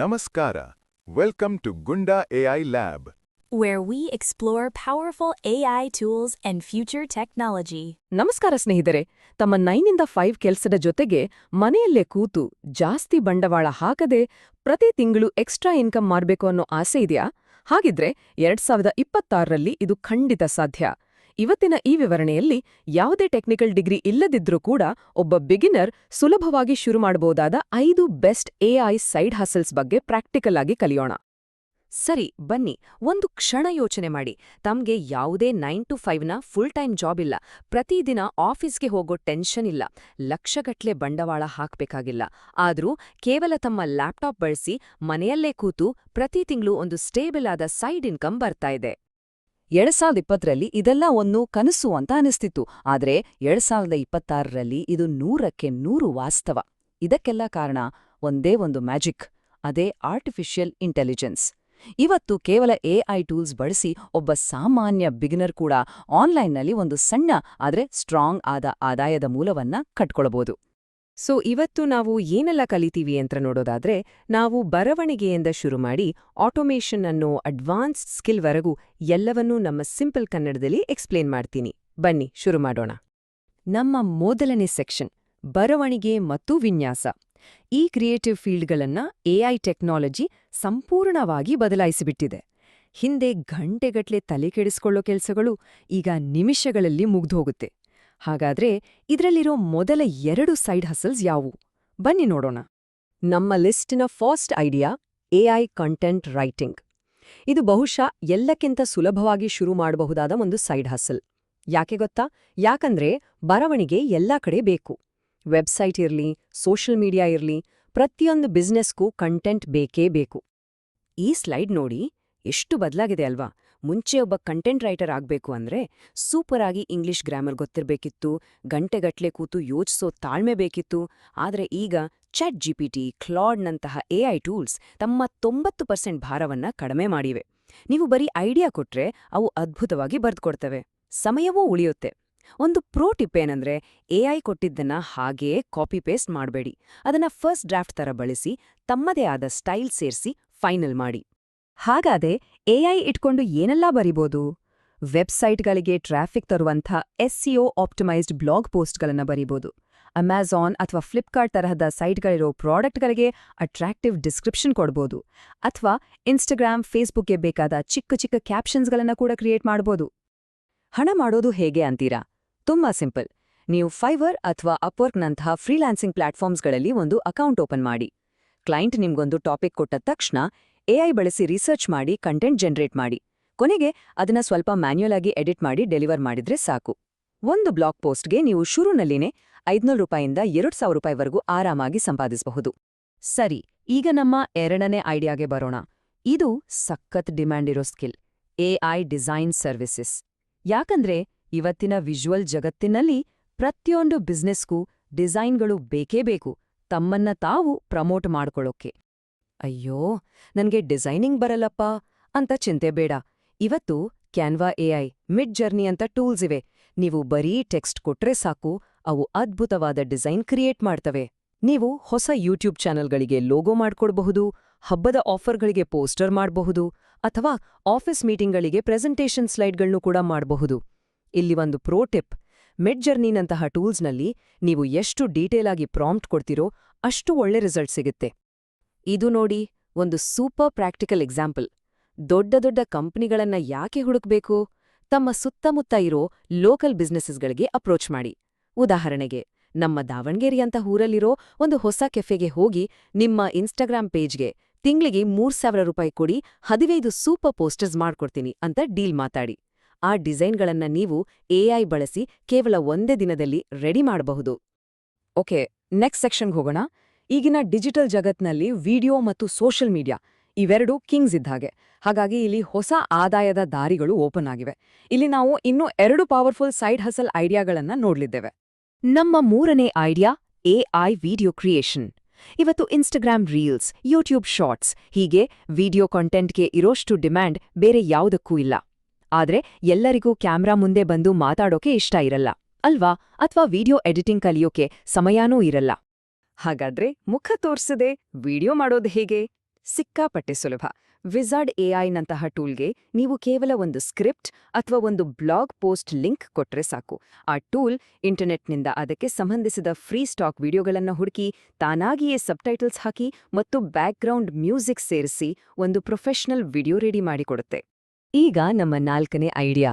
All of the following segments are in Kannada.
Namaskara. Welcome to Gunda AI Lab. where we explore powerful AI tools and future technology. ನಮಸ್ಕಾರ ಸ್ನೇಹಿತರೆ, ತಮ್ಮ 9 5 ಕೆಲಸದ ಜೊತೆಗೆ ಮನೆಯಲ್ಲೇ ಕೂತು ಜಾಸ್ತಿ ಬಂಡವಾಳ ಹಾಕದೆ ಪ್ರತಿ ತಿಂಗಳು ಎಕ್ಸ್ಟ್ರಾ ಇನ್ಕಮ್ ಮಾಡಬೇಕು ಅನ್ನೋ ಆಸೆ ಇದೆಯಾ? ಹಾಗಿದ್ರೆ 2026ರಲ್ಲಿ ಇದು ಖಂಡಿತ ಸಾಧ್ಯ. ಇವತ್ತಿನ ಈ ವಿವರಣೆಯಲ್ಲಿ ಯಾವುದೇ ಟೆಕ್ನಿಕಲ್ ಡಿಗ್ರಿ ಇಲ್ಲದಿದ್ರೂ ಕೂಡ ಒಬ್ಬ ಬಿಗಿನರ್ ಸುಲಭವಾಗಿ ಶುರು ಮಾಡಬಹುದಾದ 5 ಬೆಸ್ಟ್ ಎಐ ಸೈಡ್ ಹಸಲ್ಸ್ ಬಗ್ಗೆ ಪ್ರಾಕ್ಟಿಕಲ್ ಆಗಿ ಕಲಿಯೋಣ. ಸರಿ, ಬನ್ನಿ, ಒಂದು ಕ್ಷಣ ಯೋಚನೆ ಮಾಡಿ. ತಮ್ಗೆ ಯಾವುದೇ 9 to 5ನ ಫುಲ್ ಟೈಮ್ ಜಾಬ್ ಇಲ್ಲ, ಪ್ರತಿದಿನ ಆಫೀಸ್ಗೆ ಹೋಗೋ ಟೆನ್ಷನ್ ಇಲ್ಲ, ಲಕ್ಷಗಟ್ಲೆ ಬಂಡವಾಳ ಹಾಕ್ಬೇಕಾಗಿಲ್ಲ. ಆದ್ರೂ ಕೇವಲ ತಮ್ಮ ಲ್ಯಾಪ್ಟಾಪ್ ಬಳಸಿ ಮನೆಯಲ್ಲೇ ಕೂತು ಪ್ರತಿ ತಿಂಗಳು ಒಂದು ಸ್ಟೇಬಲ್ ಆದ ಸೈಡ್ ಇನ್ಕಮ್ ಬರ್ತಾ ಇದೆ. 2020ರಲ್ಲಿ ಇದೆಲ್ಲ ಒಂದು ಕನಸು ಅಂತ ಅನಿಸ್ತಿತ್ತು. ಆದ್ರೆ 2026ರಲ್ಲಿ ಇದು 100ಕ್ಕೆ 100 ವಾಸ್ತವ. ಇದಕ್ಕೆಲ್ಲ ಕಾರಣ ಒಂದೇ ಒಂದು ಮ್ಯಾಜಿಕ್, ಅದೇ ಆರ್ಟಿಫಿಷಿಯಲ್ ಇಂಟೆಲಿಜೆನ್ಸ್. ಇವತ್ತು ಕೇವಲ ಎಐ ಟೂಲ್ಸ್ ಬಳಸಿ ಒಬ್ಬ ಸಾಮಾನ್ಯ ಬಿಗಿನರ್ ಕೂಡ ಆನ್ಲೈನ್ನಲ್ಲಿ ಒಂದು ಸಣ್ಣ ಆದ್ರೆ ಸ್ಟ್ರಾಂಗ್ ಆದ ಆದಾಯದ ಮೂಲವನ್ನ ಕಟ್ಕೊಳ್ಬೋದು. ಸೊ ಇವತ್ತು ನಾವು ಏನೆಲ್ಲ ಕಲಿತೀವಿ ಅಂತ ನೋಡೋದಾದ್ರೆ, ನಾವು ಬರವಣಿಗೆಯಿಂದ ಶುರು ಮಾಡಿ ಆಟೋಮೇಷನ್ ಅನ್ನೋ ಅಡ್ವಾನ್ಸ್ಡ್ ಸ್ಕಿಲ್ವರೆಗೂ ಎಲ್ಲವನ್ನೂ ನಮ್ಮ ಸಿಂಪಲ್ ಕನ್ನಡದಲ್ಲಿ ಎಕ್ಸ್ಪ್ಲೇನ್ ಮಾಡ್ತೀನಿ. ಬನ್ನಿ ಶುರು ಮಾಡೋಣ. ನಮ್ಮ ಮೊದಲನೇ ಸೆಕ್ಷನ್, ಬರವಣಿಗೆ ಮತ್ತು ವಿನ್ಯಾಸ. ಈ ಕ್ರಿಯೇಟಿವ್ ಫೀಲ್ಡ್ಗಳನ್ನ ಎಐ ಟೆಕ್ನಾಲಜಿ ಸಂಪೂರ್ಣವಾಗಿ ಬದಲಾಯಿಸಿಬಿಟ್ಟಿದೆ. ಹಿಂದೆ ಗಂಟೆಗಟ್ಲೆ ತಲೆ ಕೆಡಿಸ್ಕೊಳ್ಳೋ ಕೆಲಸಗಳು ಈಗ ನಿಮಿಷಗಳಲ್ಲಿ ಮುಗ್ದೋಗುತ್ತೆ. ಹಾಗಾದ್ರೆ ಇದರಲ್ಲಿರೋ ಮೊದಲ 2 ಸೈಡ್ ಹಸಲ್ಸ್ ಯಾವುವು? ಬನ್ನಿ ನೋಡೋಣ. ನಮ್ಮ ಲಿಸ್ಟಿನ first idea AI content writing. ಇದು ಬಹುಶಃ ಎಲ್ಲಕ್ಕಿಂತ ಸುಲಭವಾಗಿ ಶುರು ಮಾಡಬಹುದಾದ ಒಂದು ಸೈಡ್ ಹಸಲ್. ಯಾಕೆ ಗೊತ್ತಾ? ಯಾಕಂದ್ರೆ ಬರವಣಿಗೆ ಎಲ್ಲಾ ಕಡೆ ಬೇಕು. ವೆಬ್ಸೈಟ್ ಇರ್ಲಿ, ಸೋಷಿಯಲ್ ಮೀಡಿಯಾ ಇರ್ಲಿ, ಪ್ರತಿಯೊಂದು ಬಿಸ್ನೆಸ್ಗೂ ಕಂಟೆಂಟ್ ಬೇಕೇ ಬೇಕು. ಈ ಸ್ಲೈಡ್ ನೋಡಿ, ಎಷ್ಟು ಬದಲಾಗಿದೆ ಅಲ್ವಾ? ಮುಂಚೆ ಒಬ್ಬ ಕಂಟೆಂಟ್ ರೈಟರ್ ಆಗ್ಬೇಕು ಅಂದ್ರೆ ಸೂಪರ್ ಆಗಿ ಇಂಗ್ಲಿಷ್ ಗ್ರಾಮರ್ ಗೊತ್ತಿರಬೇಕಿತ್ತು, ಗಂಟೆಗಟ್ಲೆ ಕೂತು ಯೋಚಿಸೋ ತಾಳ್ಮೆ ಬೇಕಿತ್ತು. ಆದ್ರೆ ಈಗ ಚಾಟ್ ಜಿಪಿಟಿ, ಕ್ಲಾಡ್ನಂತಹ ಎಐ ಟೂಲ್ಸ್ ತಮ್ಮ 90% ಭಾರವನ್ನ ಕಡಿಮೆ ಮಾಡಿವೆ. ನೀವು ಬರೀ ಐಡಿಯಾ ಕೊಟ್ರೆ ಅವು ಅದ್ಭುತವಾಗಿ ಬರ್ದ್ಕೊಡ್ತವೆ, ಸಮಯವೂ ಉಳಿಯುತ್ತೆ. ಒಂದು ಪ್ರೋ ಟಿಪ್ ಏನಂದ್ರೆ, ಎಐ ಕೊಟ್ಟಿದ್ದನ್ನ ಹಾಗೇ ಕಾಪಿ ಪೇಸ್ಟ್ ಮಾಡಬೇಡಿ. ಅದನ್ನ ಫಸ್ಟ್ ಡ್ರಾಫ್ಟ್ ತರ ಬಳಸಿ ತಮ್ಮದೇ ಆದ ಸ್ಟೈಲ್ ಸೇರಿಸಿ ಫೈನಲ್ ಮಾಡಿ. ಹಾಗಾದ್ರೆ ಎಐ ಇಟ್ಕೊಂಡು ಏನೆಲ್ಲ ಬರಿಬೋದು? ವೆಬ್ಸೈಟ್ಗಳಿಗೆ ಟ್ರಾಫಿಕ್ ತರುವಂಥ SEO ಆಪ್ಟಿಮೈಸ್ಡ್ ಬ್ಲಾಗ್ ಪೋಸ್ಟ್ಗಳನ್ನ ಬರಿಬೋದು. ಅಮೆಜಾನ್ ಅಥವಾ ಫ್ಲಿಪ್ಕಾರ್ಟ್ ತರಹದ ಸೈಟ್ಗಳಿರೋ ಪ್ರಾಡಕ್ಟ್ಗಳಿಗೆ ಅಟ್ರಾಕ್ಟಿವ್ ಡಿಸ್ಕ್ರಿಪ್ಷನ್ ಕೊಡ್ಬೋದು. ಅಥವಾ ಇನ್ಸ್ಟಾಗ್ರಾಮ್, ಫೇಸ್ಬುಕ್ಗೆ ಬೇಕಾದ ಚಿಕ್ಕ ಚಿಕ್ಕ ಕ್ಯಾಪ್ಷನ್ಸ್ಗಳನ್ನ ಕೂಡ ಕ್ರಿಯೇಟ್ ಮಾಡ್ಬೋದು. ಹಣ ಮಾಡೋದು ಹೇಗೆ ಅಂತೀರಾ? ತುಂಬಾ ಸಿಂಪಲ್. ನೀವು ಫೈವರ್ ಅಥವಾ ಅಪ್ವರ್ಕ್ನಂತಹ ಫ್ರೀಲಾನ್ಸಿಂಗ್ ಪ್ಲಾಟ್ಫಾರ್ಮ್ಸ್ಗಳಲ್ಲಿ ಒಂದು ಅಕೌಂಟ್ ಓಪನ್ ಮಾಡಿ. ಕ್ಲೈಂಟ್ ನಿಮ್ಗೊಂದು ಟಾಪಿಕ್ ಕೊಟ್ಟ ತಕ್ಷಣ ಎಐ ಬಳಸಿ ರಿಸರ್ಚ್ ಮಾಡಿ ಕಂಟೆಂಟ್ ಜನರೇಟ್ ಮಾಡಿ. ಕೊನೆಗೆ ಅದನ್ನ ಸ್ವಲ್ಪ ಮ್ಯಾನ್ಯುಯಲ್ ಆಗಿ ಎಡಿಟ್ ಮಾಡಿ ಡೆಲಿವರ್ ಮಾಡಿದ್ರೆ ಸಾಕು. ಒಂದು ಬ್ಲಾಗ್ ಪೋಸ್ಟ್ಗೆ ನೀವು ಶುರುನಲ್ಲಿನೇ ₹500 ₹2,000ವರೆಗೂ ಆರಾಮಾಗಿ ಸಂಪಾದಿಸಬಹುದು. ಸರಿ, ಈಗ ನಮ್ಮ ಎರಡನೇ ಐಡಿಯಾಗೆ ಬರೋಣ. ಇದು ಸಖತ್ ಡಿಮ್ಯಾಂಡ್ ಇರೋ ಸ್ಕಿಲ್, ಎಐ ಡಿಸೈನ್ ಸರ್ವಿಸಸ್. ಯಾಕಂದ್ರೆ ಇವತ್ತಿನ ವಿಜುವಲ್ ಜಗತ್ತಿನಲ್ಲಿ ಪ್ರತಿಯೊಂದು ಬಿಸ್ನೆಸ್ಗೂ ಡಿಸೈನ್ಗಳು ಬೇಕೇ ಬೇಕು, ತಮ್ಮನ್ನ ತಾವು ಪ್ರಮೋಟ್ ಮಾಡ್ಕೊಳ್ಳೋಕೆ. ಅಯ್ಯೋ, ನನ್ಗೆ ಡಿಸೈನಿಂಗ್ ಬರಲ್ಲಪ್ಪ ಅಂತ ಚಿಂತೆ ಬೇಡ. ಇವತ್ತು ಕ್ಯಾನ್ವಾ ಎಐ, ಮಿಡ್ ಜರ್ನಿ ಅಂತ ಟೂಲ್ಸ್ ಇವೆ. ನೀವು ಬರೀ ಟೆಕ್ಸ್ಟ್ ಕೊಟ್ರೆ ಸಾಕು, ಅವು ಅದ್ಭುತವಾದ ಡಿಸೈನ್ ಕ್ರಿಯೇಟ್ ಮಾಡ್ತವೆ. ನೀವು ಹೊಸ ಯೂಟ್ಯೂಬ್ ಚಾನೆಲ್ಗಳಿಗೆ ಲೋಗೋ ಮಾಡ್ಕೊಡ್ಬಹುದು, ಹಬ್ಬದ ಆಫರ್ಗಳಿಗೆ ಪೋಸ್ಟರ್ ಮಾಡಬಹುದು, ಅಥವಾ ಆಫೀಸ್ ಮೀಟಿಂಗ್ಗಳಿಗೆ ಪ್ರೆಸೆಂಟೇಷನ್ ಸ್ಲೈಡ್ಗಳನ್ನು ಕೂಡ ಮಾಡಬಹುದು. ಇಲ್ಲಿ ಒಂದು ಪ್ರೋ ಟಿಪ್, ಮಿಡ್ ಜರ್ನಿನಂತಹ ಟೂಲ್ಸ್ನಲ್ಲಿ ನೀವು ಎಷ್ಟು ಡೀಟೇಲ್ ಆಗಿ ಪ್ರಾಂಪ್ಟ್ ಕೊಡ್ತೀರೋ ಅಷ್ಟು ಒಳ್ಳೆ ರಿಸಲ್ಟ್ ಸಿಗುತ್ತೆ. ಇದು ನೋಡಿ, ಒಂದು ಸೂಪರ್ ಪ್ರಾಕ್ಟಿಕಲ್ ಎಕ್ಸಾಂಪಲ್. ದೊಡ್ಡ ದೊಡ್ಡ ಕಂಪನಿಗಳನ್ನ ಯಾಕೆ ಹುಡುಕ್ಬೇಕು? ತಮ್ಮ ಸುತ್ತಮುತ್ತ ಇರೋ ಲೋಕಲ್ ಬಿಸ್ನೆಸಸ್ಗಳಿಗೆ ಅಪ್ರೋಚ್ ಮಾಡಿ. ಉದಾಹರಣೆಗೆ, ನಮ್ಮ ದಾವಣಗೆರೆಯಂತ ಊರಲ್ಲಿರೋ ಒಂದು ಹೊಸ ಕೆಫೆಗೆ ಹೋಗಿ ನಿಮ್ಮ ಇನ್ಸ್ಟಾಗ್ರಾಮ್ ಪೇಜ್ಗೆ ತಿಂಗಳಿಗೆ ₹3,000 ಕೊಡಿ, 15 ಸೂಪರ್ ಪೋಸ್ಟರ್ಸ್ ಮಾಡ್ಕೊಡ್ತೀನಿ ಅಂತ ಡೀಲ್ ಮಾತಾಡಿ. ಆ ಡಿಸೈನ್ಗಳನ್ನ ನೀವು ಎಐ ಬಳಸಿ ಕೇವಲ ಒಂದೇ ದಿನದಲ್ಲಿ ರೆಡಿ ಮಾಡಬಹುದು. ಓಕೆ, ನೆಕ್ಸ್ಟ್ ಸೆಕ್ಷನ್ಗೆ ಹೋಗೋಣ. ಈಗಿನ ಡಿಜಿಟಲ್ ಜಗತ್ನಲ್ಲಿ ವಿಡಿಯೋ ಮತ್ತು ಸೋಷಿಯಲ್ ಮೀಡಿಯಾ ಇವೆರಡೂ ಕಿಂಗ್ಸ್ ಇದ್ದಾಗೆ. ಹಾಗಾಗಿ ಇಲ್ಲಿ ಹೊಸ ಆದಾಯದ ದಾರಿಗಳು ಓಪನ್ ಆಗಿವೆ. ಇಲ್ಲಿ ನಾವು ಇನ್ನೂ 2 ಪವರ್ಫುಲ್ ಸೈಡ್ ಹಸಲ್ ಐಡಿಯಾಗಳನ್ನ ನೋಡ್ಲಿದ್ದೇವೆ. ನಮ್ಮ ಮೂರನೇ ಐಡಿಯಾ ಎಐ ವಿಡಿಯೋ ಕ್ರಿಯೇಷನ್. ಇವತ್ತು ಇನ್ಸ್ಟಾಗ್ರಾಮ್ ರೀಲ್ಸ್, ಯೂಟ್ಯೂಬ್ ಶಾರ್ಟ್ಸ್ ಹೀಗೆ ವಿಡಿಯೋ ಕಾಂಟೆಂಟ್ಗೆ ಇರೋಷ್ಟು ಡಿಮ್ಯಾಂಡ್ ಬೇರೆ ಯಾವುದಕ್ಕೂ ಇಲ್ಲ. ಆದ್ರೆ ಎಲ್ಲರಿಗೂ ಕ್ಯಾಮ್ರಾ ಮುಂದೆ ಬಂದು ಮಾತಾಡೋಕೆ ಇಷ್ಟ ಇರಲ್ಲ ಅಲ್ವಾ? ಅಥವಾ ವಿಡಿಯೋ ಎಡಿಟಿಂಗ್ ಕಲಿಯೋಕೆ ಸಮಯನೂ ಇರಲ್ಲ. ಹಾಗಾದ್ರೆ ಮುಖ ತೋರ್ಸದೆ ವಿಡಿಯೋ ಮಾಡೋದು ಹೇಗೆ? ಸಿಕ್ಕಾಪಟ್ಟೆ ಸುಲಭ. ವಿಝಾರ್ಡ್ ಎಐನಂತಹ ಟೂಲ್ಗೆ ನೀವು ಕೇವಲ ಒಂದು ಸ್ಕ್ರಿಪ್ಟ್ ಅಥವಾ ಒಂದು ಬ್ಲಾಗ್ ಪೋಸ್ಟ್ ಲಿಂಕ್ ಕೊಟ್ರೆ ಸಾಕು. ಆ ಟೂಲ್ ಇಂಟರ್ನೆಟ್ನಿಂದ ಅದಕ್ಕೆ ಸಂಬಂಧಿಸಿದ ಫ್ರೀ ಸ್ಟಾಕ್ ವಿಡಿಯೋಗಳನ್ನು ಹುಡುಕಿ, ತಾನಾಗಿಯೇ ಸಬ್ಟೈಟಲ್ಸ್ ಹಾಕಿ ಮತ್ತು ಬ್ಯಾಕ್ಗ್ರೌಂಡ್ ಮ್ಯೂಸಿಕ್ ಸೇರಿಸಿ ಒಂದು ಪ್ರೊಫೆಷನಲ್ ವಿಡಿಯೋ ರೆಡಿ ಮಾಡಿಕೊಡುತ್ತೆ. ಈಗ ನಮ್ಮ 4ನೇ idea,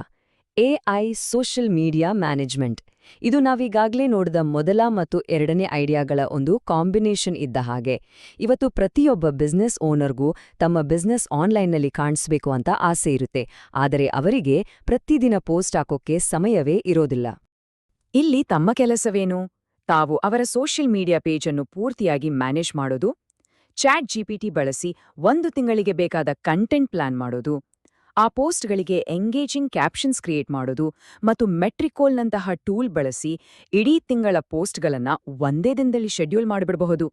AI social media management. ಇದು ನಾವೀಗಾಗಲೇ ನೋಡಿದ ಮೊದಲ ಮತ್ತು 2ನೇ ಐಡಿಯಾಗಳ ಒಂದು ಕಾಂಬಿನೇಷನ್ ಇದ್ದ ಹಾಗೆ. ಇವತ್ತು ಪ್ರತಿಯೊಬ್ಬ ಬಿಸ್ನೆಸ್ ಓನರ್ಗೂ ತಮ್ಮ ಬಿಸ್ನೆಸ್ ಆನ್ಲೈನ್ನಲ್ಲಿ ಕಾಣಿಸ್ಬೇಕು ಅಂತ ಆಸೆ ಇರುತ್ತೆ, ಆದರೆ ಅವರಿಗೆ ಪ್ರತಿದಿನ ಪೋಸ್ಟ್ ಹಾಕೋಕ್ಕೆ ಸಮಯವೇ ಇರೋದಿಲ್ಲ. ಇಲ್ಲಿ ತಮ್ಮ ಕೆಲಸವೇನು? ತಾವು ಅವರ ಸೋಷಿಯಲ್ ಮೀಡಿಯಾ ಪೇಜನ್ನು ಪೂರ್ತಿಯಾಗಿ ಮ್ಯಾನೇಜ್ ಮಾಡೋದು, ಚಾಟ್ ಜಿಪಿಟಿ ಬಳಸಿ 1 ತಿಂಗಳಿಗೆ ಬೇಕಾದ ಕಂಟೆಂಟ್ ಪ್ಲಾನ್ ಮಾಡೋದು, ಆ ಪೋಸ್ಟ್ಗಳಿಗೆ ಎಂಗೇಜಿಂಗ್ ಕ್ಯಾಪ್ಷನ್ಸ್ ಕ್ರಿಯೇಟ್ ಮಾಡೋದು ಮತ್ತು ಮೆಟ್ರಿಕೋಲ್ನಂತಹ ಟೂಲ್ ಬಳಸಿ ಇಡೀ ತಿಂಗಳ ಪೋಸ್ಟ್ಗಳನ್ನು ಒಂದೇ ದಿನದಲ್ಲಿ ಶೆಡ್ಯೂಲ್ ಮಾಡಿಬಿಡಬಹುದು.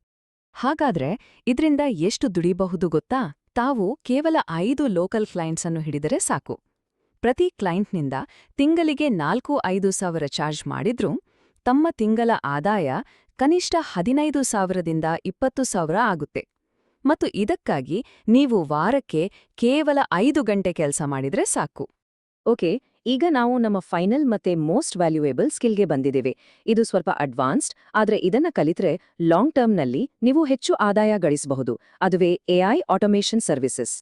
ಹಾಗಾದ್ರೆ ಇದರಿಂದ ಎಷ್ಟು ದುಡಿಬಹುದು ಗೊತ್ತಾ? ತಾವು ಕೇವಲ 5 ಲೋಕಲ್ ಕ್ಲೈಂಟ್ಸ್ ಅನ್ನು ಹಿಡಿದರೆ ಸಾಕು. ಪ್ರತಿ ಕ್ಲೈಂಟ್ನಿಂದ ತಿಂಗಳಿಗೆ 4-5 ಸಾವಿರ ಚಾರ್ಜ್ ಮಾಡಿದ್ರೂ ತಮ್ಮ ತಿಂಗಳ ಆದಾಯ ಕನಿಷ್ಠ 15,000ದಿಂದ 20,000 ಆಗುತ್ತೆ. ಮತ್ತು ಇದಕ್ಕಾಗಿ ನೀವು ವಾರಕ್ಕೆ ಕೇವಲ 5 ಗಂಟೆ ಕೆಲಸ ಮಾಡಿದ್ರೆ ಸಾಕು. ಓಕೆ, ಈಗ ನಾವು ನಮ್ಮ ಫೈನಲ್ ಮತ್ತೆ ಮೋಸ್ಟ್ ವ್ಯಾಲ್ಯೂಯೇಬಲ್ ಸ್ಕಿಲ್ಗೆ ಬಂದಿದ್ದೇವೆ. ಇದು ಸ್ವಲ್ಪ ಅಡ್ವಾನ್ಸ್ಡ್, ಆದರೆ ಇದನ್ನ ಕಲಿತ್ರೆ ಲಾಂಗ್ ಟರ್ಮ್ನಲ್ಲಿ ನೀವು ಹೆಚ್ಚು ಆದಾಯ ಗಳಿಸಬಹುದು. ಅದುವೇ ಎಐ ಆಟೋಮೇಷನ್ ಸರ್ವಿಸಸ್.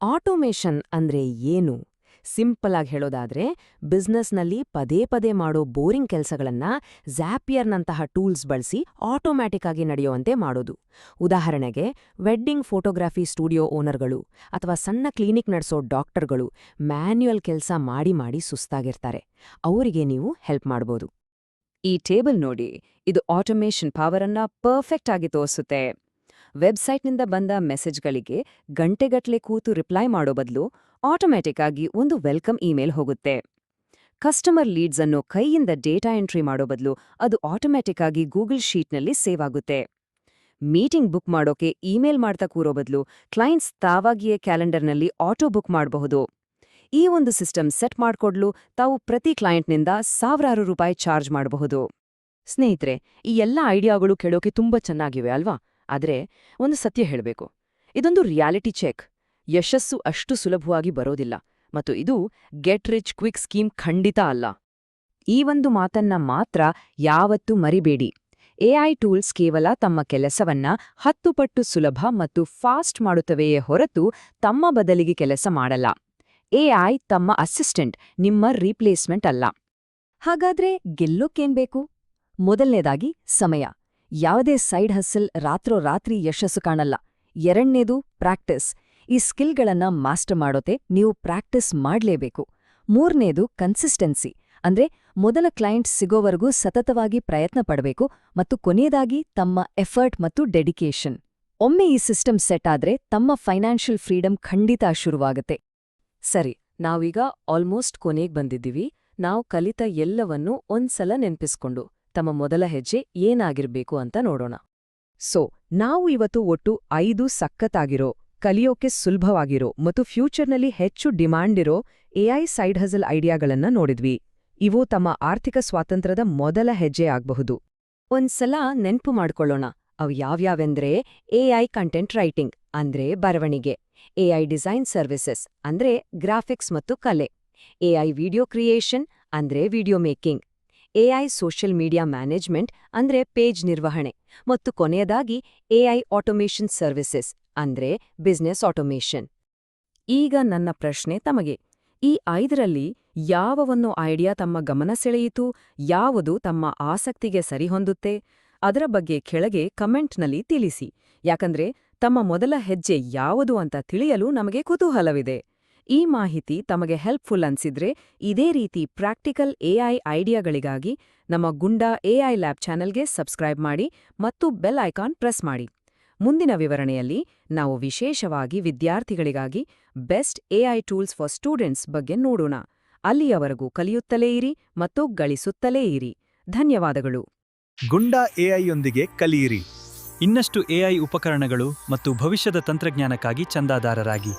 ಆಟೋಮೇಷನ್ ಅಂದ್ರೆ ಏನು? ಸಿಂಪಲ್ ಆಗಿ ಹೇಳೋದಾದ್ರೆ, ಬಿಸ್ನೆಸ್ನಲ್ಲಿ ಪದೇ ಪದೇ ಮಾಡೋ ಬೋರಿಂಗ್ ಕೆಲಸಗಳನ್ನ ಝಾಪಿಯರ್ನಂತಹ ಟೂಲ್ಸ್ ಬಳಸಿ ಆಟೋಮ್ಯಾಟಿಕ್ ಆಗಿ ನಡೆಯುವಂತೆ ಮಾಡೋದು. ಉದಾಹರಣೆಗೆ, ವೆಡ್ಡಿಂಗ್ ಫೋಟೋಗ್ರಫಿ ಸ್ಟುಡಿಯೋ ಓನರ್ಗಳು ಅಥವಾ ಸಣ್ಣ ಕ್ಲಿನಿಕ್ ನಡೆಸೋ ಡಾಕ್ಟರ್ಗಳು ಮ್ಯಾನ್ಯುಯಲ್ ಕೆಲಸ ಮಾಡಿ ಮಾಡಿ ಸುಸ್ತಾಗಿರ್ತಾರೆ. ಅವರಿಗೆ ನೀವು ಹೆಲ್ಪ್ ಮಾಡ್ಬೋದು. ಈ ಟೇಬಲ್ ನೋಡಿ, ಇದು ಆಟೋಮೇಷನ್ ಪವರನ್ನ ಪರ್ಫೆಕ್ಟ್ ಆಗಿ ತೋರಿಸುತ್ತೆ. ವೆಬ್ಸೈಟ್ನಿಂದ ಬಂದ ಮೆಸೇಜ್ಗಳಿಗೆ ಗಂಟೆಗಟ್ಲೆ ಕೂತು ರಿಪ್ಲೈ ಮಾಡೋ ಬದಲು ಆಟೋಮ್ಯಾಟಿಕ್ ಆಗಿ ಒಂದು ವೆಲ್ಕಮ್ ಇಮೇಲ್ ಹೋಗುತ್ತೆ. ಕಸ್ಟಮರ್ ಲೀಡ್ಸ್ ಅನ್ನು ಕೈಯಿಂದ ಡೇಟಾ ಎಂಟ್ರಿ ಮಾಡೋ ಬದಲು ಅದು ಆಟೋಮ್ಯಾಟಿಕ್ ಆಗಿ ಗೂಗಲ್ ಶೀಟ್ನಲ್ಲಿ ಸೇವ್ ಆಗುತ್ತೆ. ಮೀಟಿಂಗ್ ಬುಕ್ ಮಾಡೋಕೆ ಇಮೇಲ್ ಮಾಡ್ತಾ ಕೂರೋ ಬದಲು ಕ್ಲೈಂಟ್ಸ್ ತಾವಾಗಿಯೇ ಕ್ಯಾಲೆಂಡರ್ನಲ್ಲಿ ಆಟೋ ಬುಕ್ ಮಾಡಬಹುದು. ಈ ಒಂದು ಸಿಸ್ಟಮ್ ಸೆಟ್ ಮಾಡ್ಕೊಡ್ಲು ತಾವು ಪ್ರತಿ ಕ್ಲೈಂಟ್ನಿಂದ ಸಾವಿರಾರು ರೂಪಾಯಿ ಚಾರ್ಜ್ ಮಾಡಬಹುದು. ಸ್ನೇಹಿತರೆ, ಈ ಎಲ್ಲ ಐಡಿಯಾಗಳು ಕೇಳೋಕೆ ತುಂಬಾ ಚೆನ್ನಾಗಿವೆ ಅಲ್ವಾ? ಆದ್ರೆ ಒಂದು ಸತ್ಯ ಹೇಳಬೇಕು, ಇದೊಂದು ರಿಯಾಲಿಟಿ ಚೆಕ್. ಯಶಸ್ಸು ಅಷ್ಟು ಸುಲಭವಾಗಿ ಬರೋದಿಲ್ಲ, ಮತ್ತು ಇದು ಗೆಟ್ ರಿಚ್ ಕ್ವಿಕ್ ಸ್ಕೀಮ್ ಖಂಡಿತ ಅಲ್ಲ. ಈ ಒಂದು ಮಾತನ್ನ ಮಾತ್ರ ಯಾವತ್ತೂ ಮರಿಬೇಡಿ. ಎಐ ಟೂಲ್ಸ್ ಕೇವಲ ತಮ್ಮ ಕೆಲಸವನ್ನ 10 ಪಟ್ಟು ಸುಲಭ ಮತ್ತು ಫಾಸ್ಟ್ ಮಾಡುತ್ತವೆಯೇ ಹೊರತು ತಮ್ಮ ಬದಲಿಗೆ ಕೆಲಸ ಮಾಡಲ್ಲ. ಎಐ ತಮ್ಮ ಅಸಿಸ್ಟೆಂಟ್, ನಿಮ್ಮ ರೀಪ್ಲೇಸ್ಮೆಂಟ್ ಅಲ್ಲ. ಹಾಗಾದ್ರೆ ಗೆಲ್ಲೋಕೇನ್ಬೇಕು? ಮೊದಲನೇದಾಗಿ ಸಮಯ. ಯಾವುದೇ ಸೈಡ್ ಹಸಲ್ ರಾತ್ರೋರಾತ್ರಿ ಯಶಸ್ಸು ಕಾಣಲ್ಲ. 2ನೇದು ಪ್ರಾಕ್ಟೀಸ್. ಈ ಸ್ಕಿಲ್ಗಳನ್ನ ಮಾಸ್ಟರ್ ಮಾಡೋತೆ ನೀವು ಪ್ರಾಕ್ಟೀಸ್ ಮಾಡ್ಲೇಬೇಕು. 3ನೇದು ಕನ್ಸಿಸ್ಟೆನ್ಸಿ, ಅಂದ್ರೆ ಮೊದಲ ಕ್ಲೈಂಟ್ ಸಿಗೋವರೆಗೂ ಸತತವಾಗಿ ಪ್ರಯತ್ನ ಪಡಬೇಕು. ಮತ್ತು ಕೊನೆಯದಾಗಿ ತಮ್ಮ ಎಫರ್ಟ್ ಮತ್ತು ಡೆಡಿಕೇಶನ್. ಒಮ್ಮೆ ಈ ಸಿಸ್ಟಮ್ ಸೆಟ್ ಆದ್ರೆ ತಮ್ಮ ಫೈನಾನ್ಷಿಯಲ್ ಫ್ರೀಡಮ್ ಖಂಡಿತ ಶುರುವಾಗುತ್ತೆ. ಸರಿ, ನಾವೀಗ ಆಲ್ಮೋಸ್ಟ್ ಕೊನೆಗೆ ಬಂದಿದ್ದೀವಿ. ನಾವು ಕಲಿತ ಎಲ್ಲವನ್ನೂ ಒಂದ್ಸಲ ನೆನ್ಪಿಸ್ಕೊಂಡು ತಮ್ಮ ಮೊದಲ ಹೆಜ್ಜೆ ಏನಾಗಿರ್ಬೇಕು ಅಂತ ನೋಡೋಣ. ನಾವು ಇವತ್ತು ಒಟ್ಟು 5 ಸಖತ್ತಾಗಿರೋ, ಕಲಿಯೋಕೆ ಸುಲಭವಾಗಿರೋ ಮತ್ತು ಫ್ಯೂಚರ್ನಲ್ಲಿ ಹೆಚ್ಚು ಡಿಮಾಂಡಿರೋ ಎಐ ಸೈಡ್ ಹಸಲ್ ಐಡಿಯಾಗಳನ್ನ ನೋಡಿದ್ವಿ. ಇವು ತಮ್ಮ ಆರ್ಥಿಕ ಸ್ವಾತಂತ್ರ್ಯದ ಮೊದಲ ಹೆಜ್ಜೆ ಆಗ್ಬಹುದು. ಒಂದ್ಸಲ ನೆನ್ಪು ಮಾಡ್ಕೊಳ್ಳೋಣ. ಅವು ಯಾವ್ಯಾವೆಂದ್ರೆ ಎಐ ಕಂಟೆಂಟ್ ರೈಟಿಂಗ್ ಅಂದ್ರೆ ಬರವಣಿಗೆ, ಎಐ ಡಿಸೈನ್ ಸರ್ವಿಸಸ್ ಅಂದ್ರೆ ಗ್ರಾಫಿಕ್ಸ್ ಮತ್ತು ಕಲೆ, ಎಐ ವಿಡಿಯೋ ಕ್ರಿಯೇಷನ್ ಅಂದ್ರೆ video making, AI social media management ಅಂದ್ರೆ ಪೇಜ್ ನಿರ್ವಹಣೆ, ಮತ್ತು ಕೊನೆಯದಾಗಿ ಎಐ ಆಟೋಮೇಷನ್ ಸರ್ವಿಸಸ್ ಅಂದ್ರೆ ಬಿಸ್ನೆಸ್ ಆಟೋಮೇಷನ್. ಈಗ ನನ್ನ ಪ್ರಶ್ನೆ ತಮಗೆ, ಈ 5ರಲ್ಲಿ ಯಾವ ಒಂದು ಐಡಿಯಾ ತಮ್ಮ ಗಮನ ಸೆಳೆಯಿತು? ಯಾವುದು ತಮ್ಮ ಆಸಕ್ತಿಗೆ ಸರಿಹೊಂದುತ್ತೆ? ಅದರ ಬಗ್ಗೆ ಕೆಳಗೆ ಕಮೆಂಟ್ನಲ್ಲಿ ತಿಳಿಸಿ. ಯಾಕಂದ್ರೆ ತಮ್ಮ ಮೊದಲ ಹೆಜ್ಜೆ ಯಾವುದು ಅಂತ ತಿಳಿಯಲು ನಮಗೆ ಕುತೂಹಲವಿದೆ. ಈ ಮಾಹಿತಿ ತಮಗೆ ಹೆಲ್ಪ್ಫುಲ್ ಅನ್ಸಿದ್ರೆ ಇದೇ ರೀತಿ ಪ್ರಾಕ್ಟಿಕಲ್ ಎಐ ಐಡಿಯಾಗಳಿಗಾಗಿ ನಮ್ಮ ಗುಂಡಾ ಎಐ ಲ್ಯಾಬ್ ಚಾನೆಲ್ಗೆ ಸಬ್ಸ್ಕ್ರೈಬ್ ಮಾಡಿ ಮತ್ತು ಬೆಲ್ ಐಕಾನ್ ಪ್ರೆಸ್ ಮಾಡಿ. ಮುಂದಿನ ವಿವರಣೆಯಲ್ಲಿ ನಾವು ವಿಶೇಷವಾಗಿ ವಿದ್ಯಾರ್ಥಿಗಳಿಗಾಗಿ best AI tools for students ಬಗ್ಗೆ ನೋಡೋಣ. ಅಲ್ಲಿಯವರೆಗೂ ಕಲಿಯುತ್ತಲೇ ಇರಿ ಮತ್ತು ಗಳಿಸುತ್ತಲೇ ಇರಿ. ಧನ್ಯವಾದಗಳು. ಗುಂಡಾ ಎಐಯೊಂದಿಗೆ ಕಲಿಯಿರಿ. ಇನ್ನಷ್ಟು ಎಐ ಉಪಕರಣಗಳು ಮತ್ತು ಭವಿಷ್ಯದ ತಂತ್ರಜ್ಞಾನಕ್ಕಾಗಿ ಚಂದಾದಾರರಾಗಿ.